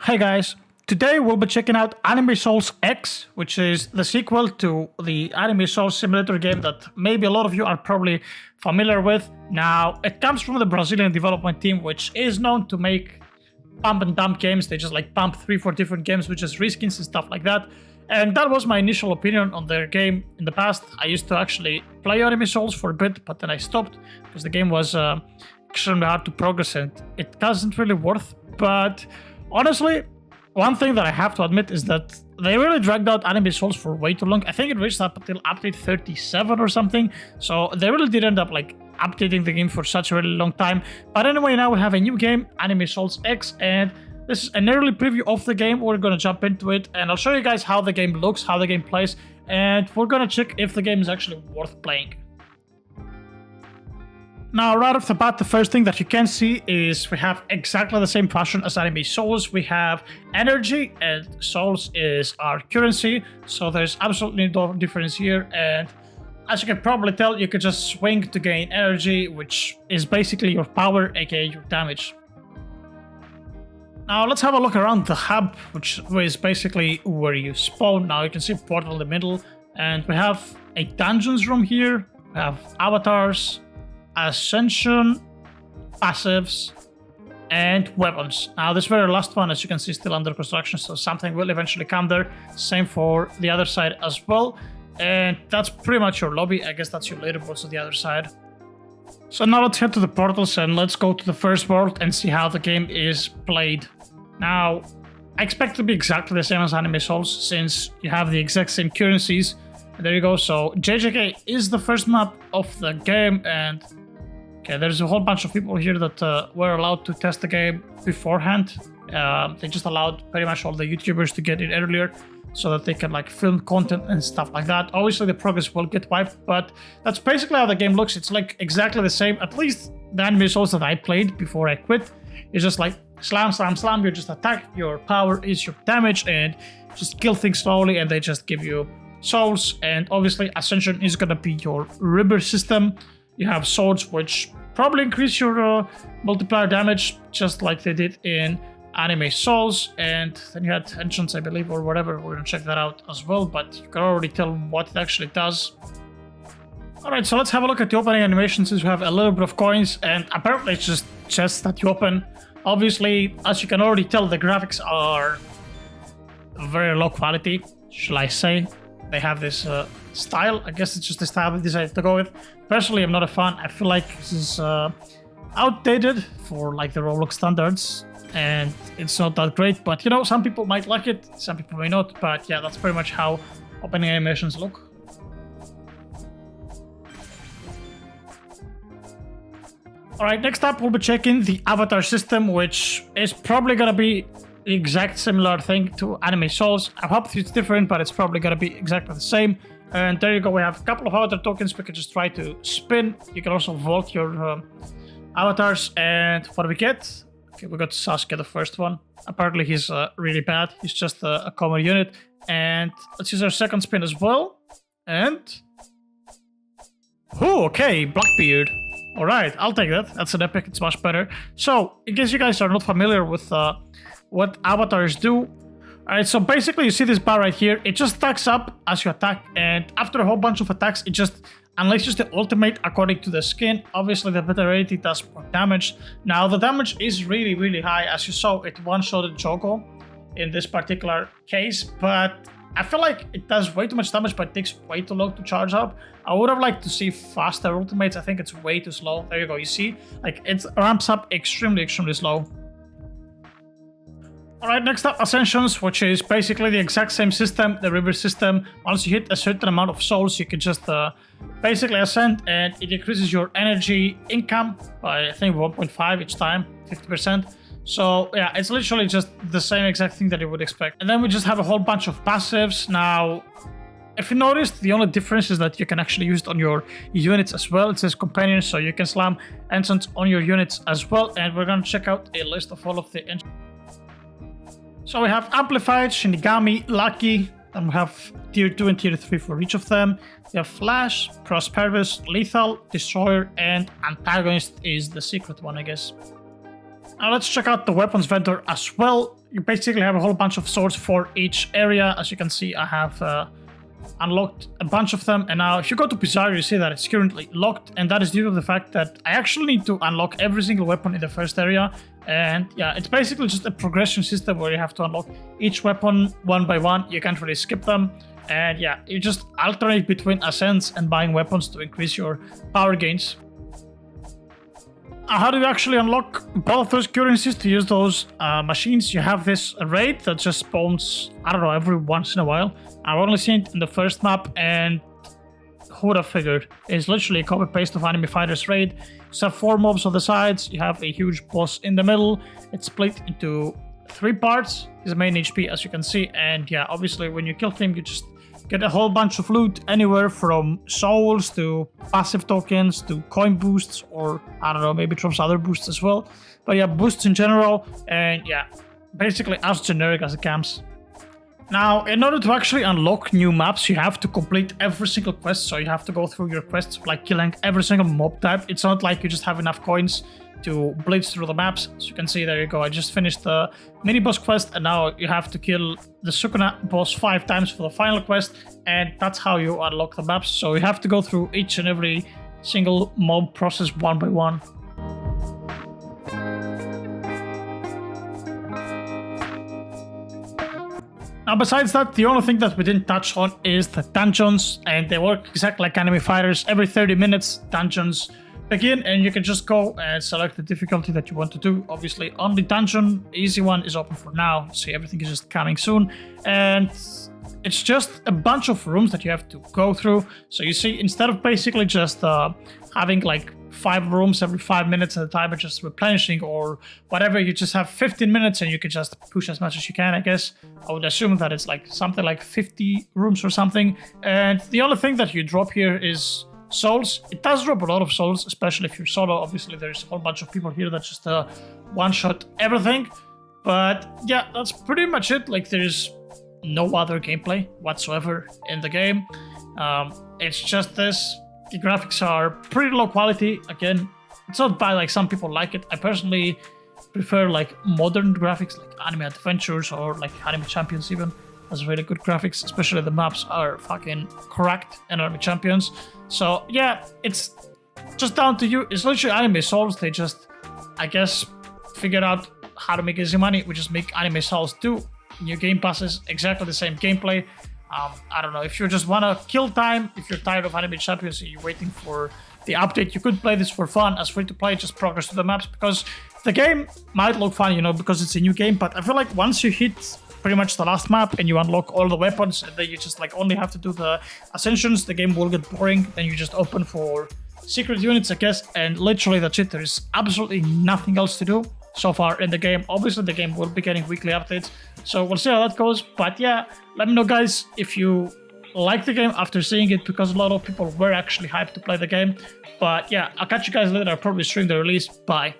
Hey guys, today we'll be checking out Anime Souls X, which is the sequel to the Anime Souls simulator game that maybe a lot of you are probably familiar with. Now, it comes from the Brazilian development team, which is known to make pump and dump games. They just like pump 3-4 different games with just reskins and stuff like that. And that was my initial opinion on their game in the past. I used to actually play Anime Souls for a bit, but then I stopped because the game was extremely hard to progress and it doesn't really worth. But honestly, one thing that I have to admit is that they really dragged out Anime Souls for way too long. I think it reached up until update 37 or something. So they really did end up like updating the game for such a really long time. But anyway, now we have a new game, Anime Souls X, and this is an early preview of the game. We're gonna jump into it and I'll show you guys how the game looks, how the game plays, and we're gonna check if the game is actually worth playing. Now, right off the bat, the first thing that you can see is we have exactly the same fashion as Anime Souls. We have energy, and Souls is our currency, so there's absolutely no difference here. And as you can probably tell, you could just swing to gain energy, which is basically your power, aka your damage. Now, let's have a look around the hub, which is basically where you spawn. Now, you can see a portal in the middle, and we have a dungeons room here. We have avatars, Ascension, passives, and weapons. Now, this very last one, as you can see, is still under construction, so something will eventually come there. Same for the other side as well. And that's pretty much your lobby. I guess that's your leaderboards on the other side. So now let's head to the portals and let's go to the first world and see how the game is played. Now, I expect it to be exactly the same as Anime Souls, since you have the exact same currencies. And there you go. So JJK is the first map of the game, and okay, there's a whole bunch of people here that were allowed to test the game beforehand. They just allowed pretty much all the YouTubers to get in earlier so that they can like film content and stuff like that. Obviously the progress will get wiped, but that's basically how the game looks. It's like exactly the same, at least the Anime Souls that I played before I quit. It's just like slam, slam, slam, you just attack, your power is your damage, and just kill things slowly, and they just give you souls. And obviously Ascension is gonna be your river system. You have swords, which probably increase your multiplier damage, just like they did in Anime Souls. And then you had engines, I believe, or whatever. We're gonna check that out as well, but you can already tell what it actually does. Alright, so let's have a look at the opening animation, since we have a little bit of coins, and apparently it's just chests that you open. Obviously, as you can already tell, the graphics are very low quality, shall I say. They have this style. I guess it's just the style they decided to go with. Personally, I'm not a fan. I feel like this is outdated for like the Roblox standards, and it's not that great. But you know, some people might like it, some people may not. But yeah, that's pretty much how opening animations look. Alright, next up we'll be checking the avatar system, which is probably gonna be the exact similar thing to Anime Souls. I hope it's different, but it's probably gonna be exactly the same. And there you go, we have a couple of avatar tokens. We can just try to spin. You can also vault your avatars. And what do we get? Okay, we got Sasuke, the first one. Apparently he's really bad. He's just a common unit. And let's use our second spin as well. And oh, okay, Blackbeard. Alright, I'll take that. That's an epic. It's much better. So, in case you guys are not familiar with what avatars do. Alright, so basically you see this bar right here. It just stacks up as you attack, and after a whole bunch of attacks, it just unleashes the ultimate according to the skin. Obviously, the better rarity does more damage. Now, the damage is really, really high. As you saw, it one-shotted Choco in this particular case, but I feel like it does way too much damage, but it takes way too long to charge up. I would have liked to see faster ultimates. I think it's way too slow. There you go. You see, like it ramps up extremely, extremely slow. Alright, next up, Ascensions, which is basically the exact same system, the river system. Once you hit a certain amount of souls, you can just basically ascend, and it increases your energy income by, I think, 1.5 each time, 50%. So yeah, it's literally just the same exact thing that you would expect. And then we just have a whole bunch of passives. Now, if you noticed, the only difference is that you can actually use it on your units as well. It says companions, so you can slam enchants on your units as well. And we're gonna check out a list of all of the enchants. So we have Amplified, Shinigami, Lucky, then we have tier 2 and tier 3 for each of them. We have Flash, Prosperous, Lethal, Destroyer, and Antagonist is the secret one, I guess. Now let's check out the weapons vendor as well. you basically have a whole bunch of swords for each area. As you can see, I have unlocked a bunch of them, and now if you go to Pizarro, you see that it's currently locked, and that is due to the fact that I actually need to unlock every single weapon in the first area. And yeah, it's basically just a progression system where you have to unlock each weapon one by one. You can't really skip them, and yeah, you just alternate between ascents and buying weapons to increase your power gains. How do you actually unlock both those currencies to use those machines? You have this raid that just spawns, I don't know, every once in a while. I've only seen it in the first map, and who would have figured? It's literally a copy-paste of Anime Fighters raid. You have 4 mobs on the sides, you have a huge boss in the middle. It's split into 3 parts, his main HP as you can see, and yeah, obviously when you kill him, you just get a whole bunch of loot, anywhere from souls to passive tokens to coin boosts, or I don't know, maybe drops other boosts as well. But yeah, boosts in general, and yeah, basically as generic as it comes. Now, in order to actually unlock new maps, you have to complete every single quest, so you have to go through your quests of like killing every single mob type. It's not like you just have enough coins to blitz through the maps. As you can see, there you go. I just finished the mini boss quest, and now you have to kill the Sukuna boss 5 times for the final quest, and that's how you unlock the maps. So you have to go through each and every single mob process one by one. Now, besides that, the only thing that we didn't touch on is the dungeons, and they work exactly like Anime Fighters. Every 30 minutes, dungeons begin, and you can just go and select the difficulty that you want to do. Obviously, only dungeon, easy one, is open for now. See, everything is just coming soon, and it's just a bunch of rooms that you have to go through. So you see, instead of basically just having like 5 rooms every 5 minutes at a time and just replenishing or whatever, you just have 15 minutes and you can just push as much as you can, I guess. I would assume that it's like something like 50 rooms or something. And the only thing that you drop here is souls. It does drop a lot of souls, especially if you're solo. Obviously, there's a whole bunch of people here that just one-shot everything. But yeah, that's pretty much it. Like, there's no other gameplay whatsoever in the game. It's just this. The graphics are pretty low quality. Again, it's not bad, like some people like it. I personally prefer like modern graphics, like Anime Adventures or like Anime Champions even. Has really good graphics, especially the maps are fucking cracked in Anime Champions. So yeah, it's just down to you. It's literally Anime Souls. They just, I guess, figured out how to make easy money. We just make Anime Souls 2. New game passes, exactly the same gameplay. I don't know, if you just want to kill time, if you're tired of Anime Champions and you're waiting for the update, you could play this for fun as free to play, just progress to the maps, because the game might look fun, you know, because it's a new game, but I feel like once you hit pretty much the last map and you unlock all the weapons and then you just like only have to do the ascensions, the game will get boring. Then you just open for secret units, I guess, and literally that's it. There is absolutely nothing else to do so far in the game. Obviously the game will be getting weekly updates, so we'll see how that goes. But yeah, let me know guys if you like the game after seeing it, because a lot of people were actually hyped to play the game. But yeah, I'll catch you guys later. I'll probably stream the release. Bye.